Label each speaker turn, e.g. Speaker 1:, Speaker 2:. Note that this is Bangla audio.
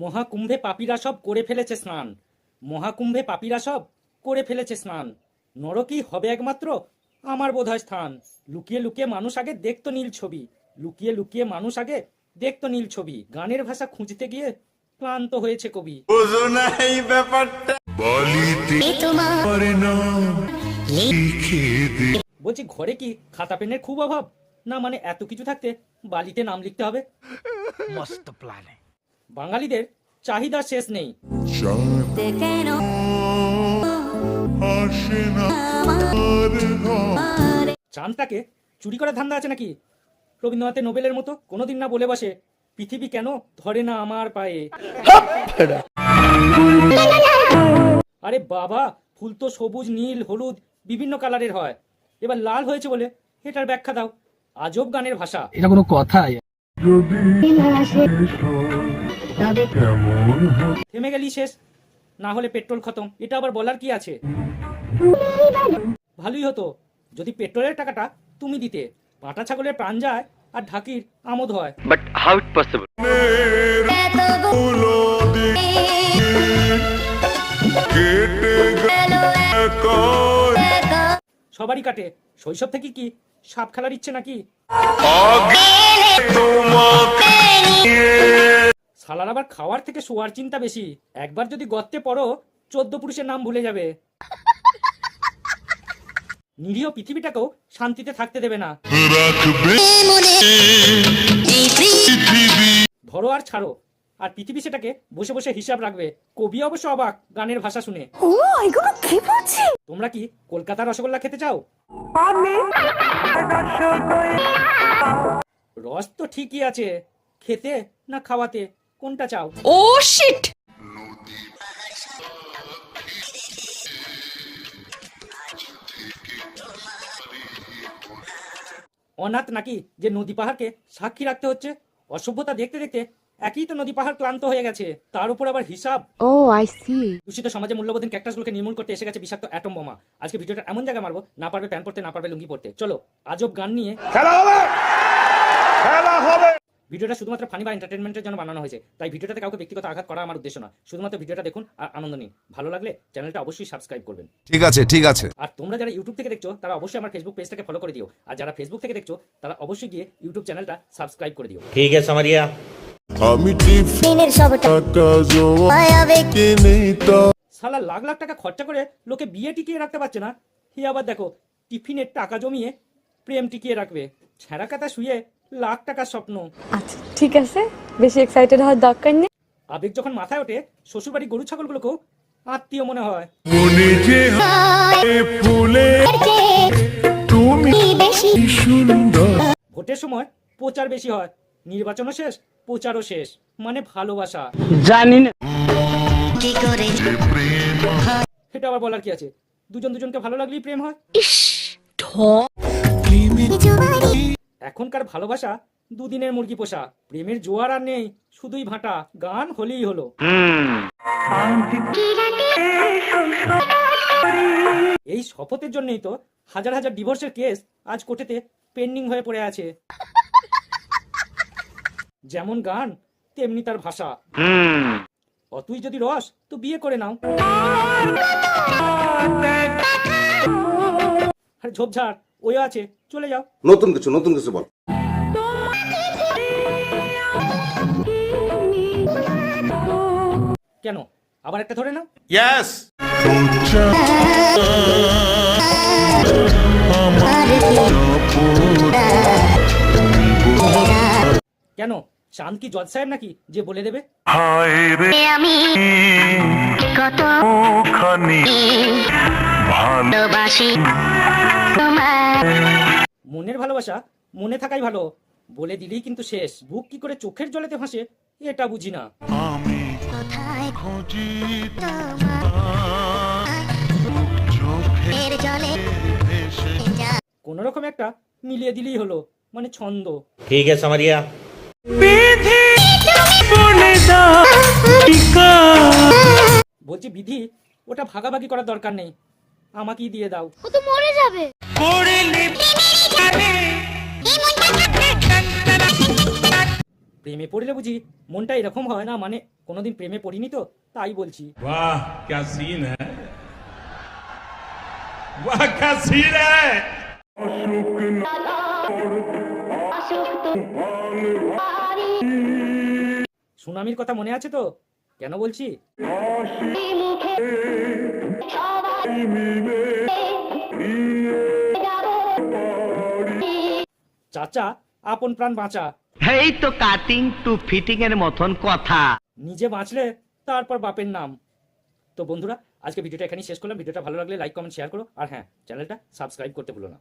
Speaker 1: মহাকুম্ভে পাপীরা সব করে ফেলেছে স্নান, মহাকুম্ভে পাপীরা সব করে ফেলেছে স্নান, নরকেই হবে একমাত্র আমার বোধহয় স্থান। লুকিয়ে লুকিয়ে মানুষ আগে দেখতো নীল ছবি, লুকিয়ে লুকিয়ে মানুষ আগে দেখতো নীল ছবি, গানের ভাষা খুঁজতে গিয়ে ক্লান্ত হয়েছে কবি। বলছি ঘরে কি খাতা পেনের খুব অভাব, না মানে এত কিছু থাকতে বালিতে নাম লিখতে হবে?
Speaker 2: মস্ত প্ল্যান।
Speaker 1: বাঙালিদের চাহিদা শেষ নেই। চাঁদটাকে চুরি করার ধান্দা আছে নাকি? রবীন্দ্রনাথের নোবেলের মতো কোনোদিন না বলে বসে, পৃথিবী কেন ধরে না আমার পায়ে। আরে বাবা, ফুল তো সবুজ, নীল, হলুদ বিভিন্ন কালারের হয়, এবার লাল হয়েছে বলে এটার ব্যাখ্যা দাও। আজব গানের ভাষা,
Speaker 2: এটা কোনো কথা?
Speaker 1: থেমে গেলি শেষ, না হলে পেট্রোল খতম, এটা আবার বলার কি আছে? ভালোই হতো যদি পেট্রোলের টাকাটা তুমি দিতে, পাঁটা ছাগলের প্রাণ যায় আর ঢাকির আমোদ হয়।
Speaker 3: But how it possible?
Speaker 1: সবারই কাটে, শৈশব থেকে কি সাপ খেলার ইচ্ছে নাকি? শালার আবার খাওয়ার থেকে শোয়ার চিন্তা বেশি, একবার যদি গর্তে পড়ো 14 পুরুষের নাম ভুলে যাবে। নিরীহ পৃথিবীটাকেও শান্তিতে থাকতে দেবে না। ধরো আর ছাড়ো, আর পৃথিবী সেটাকে বসে বসে হিসাব রাখবে। কবি অবশ্য অবাক গানের ভাষা শুনে। তোমরা কি কলকাতার রসগোল্লা খেতে চাও? রস তো ঠিকই আছে, খেতে না খাওয়াতে কোনটা চাও?
Speaker 4: ও শিট!
Speaker 1: অনাথ নাকি যে নদী পাহাড়কে সাক্ষী রাখতে হচ্ছে? অসভ্যতা দেখতে দেখতে একই তো নদী পাহাড় ক্লান্ত হয়ে গেছে, তার উপর আবার হিসাব।
Speaker 4: ও আই সি।
Speaker 1: দূষিত সমাজে মূল্যবোধহীন ক্যাকটাসগুলোকে নির্মূল করতে এসে গেছে বিষাক্ত অ্যাটম বোমা। আজকে ভিডিওটা এমন জায়গায় মারবো, না পারবে প্যান্ট পরতে, না পারবে লুঙ্গি পরতে। চলো আজব গান নিয়ে খেলা হবে, খেলা হবে। ভিডিওটা শুধুমাত্র ফানি বা এন্টারটেনমেন্টের জন্য বানানো হয়েছে, তাই ভিডিওটাতে কাউকে ব্যক্তিগত আঘাত করা আমার উদ্দেশ্য না। শুধুমাত্র ভিডিওটা দেখুন আর আনন্দ নিন। ভালো লাগলে চ্যানেলটা অবশ্যই সাবস্ক্রাইব করবেন।
Speaker 5: ঠিক আছে, ঠিক আছে।
Speaker 1: আর তোমরা যারা ইউটিউব থেকে দেখছো তারা অবশ্যই আমার ফেসবুক পেজটাকে ফলো করে দিও, আর যারা ফেসবুক থেকে দেখছো তারা অবশ্যই গিয়ে ইউটিউব চ্যানেলটা সাবস্ক্রাইব করে দিও।
Speaker 3: ঠিক আছে সামারিয়া।
Speaker 1: সালা লাখ লাখ টাকা খরচা করে লোকে বিয়ে টিকিয়ে রাখতে পারছে না, হি আবার দেখো টিফিনের টাকা জমিয়ে প্রেম টিকিয়ে রাখবে। ছেঁড়া কাটা শুয়ে লাখ টাকার স্বপ্ন।
Speaker 4: আচ্ছা ঠিক আছে, বেশি এক্সাইটেড হওয়ার দরকার নেই।
Speaker 1: আবেগ যখন মাথায় ওঠে, শ্বশুরবাড়ি গরু ছাগলগুলোকেও আত্মীয় মনে হয়। ভোটের সময় প্রচার বেশি হয়, নির্বাচনও শেষ, প্রচারও শেষ, মানে ভালোবাসা।
Speaker 2: জানি না
Speaker 1: এটা আবার বলার কি আছে? দুজন দুজনকে ভালো লাগলেই প্রেম হয়। এখনকার ভালোবাসা দুদিনের মুরগি পোষা, প্রেমের জোয়ার আর নেই, শুধুই ভাটা, গান হলেই হলো। এই শপথের জন্যই তো হাজার হাজার ডিভোর্সের কেস আজ কোর্টেতে পেন্ডিং হয়ে পড়ে আছে। যেমন গান তেমনি তার ভাষা। অতুই যদি রস তো বিয়ে করে নাও। আরে ঝোপঝাড় ওই আছে, চলে যাও।
Speaker 6: নতুন কিছু বল।
Speaker 1: কেন আবার একটা ধরে নাও।
Speaker 5: ইয়েস।
Speaker 1: কেন চাঁদ কি জজ সাহেব নাকি যে বলে দেবে?
Speaker 7: আমি কতখানি ভালোবাসি তোমার।
Speaker 1: মনের ভালোবাসা মনে থাকাই ভালো, বলে দিলেই কিন্তু শেষ। বুক কি করে চোখের জলেতে ভাসে এটা বুঝি না। কোন রকম একটা মিলিয়ে দিলেই হলো, মানে ছন্দ।
Speaker 3: ঠিক আছে সামারিয়া।
Speaker 1: বলছি বিধি, ওটা ভাগাভাগি করার দরকার নেই, আমাকেই দিয়ে দাও।
Speaker 7: ও তো মরে যাবে।
Speaker 1: প্রেমে পড়লে বুঝি মনটা এরকম হয় না, মানে কোনোদিন প্রেমে পড়িনি তো তাই বলছি।
Speaker 5: वाह क्या सीन है, वाह क्या सीन है।
Speaker 1: সুনামির কথা মনে আছে তো? কেন বলছি? চাচা আপন প্রাণ বাঁচা,
Speaker 2: এই তো কাটিং টু ফিটিং এর মতন কথা।
Speaker 1: নিজে বাঁচলে তারপর বাপের নাম। তো বন্ধুরা, আজকে ভিডিওটা এখানেই শেষ করলাম। ভিডিওটা ভালো লাগলে লাইক কমেন্ট শেয়ার করো, আর হ্যাঁ, চ্যানেলটা সাবস্ক্রাইব করতে ভুলো না।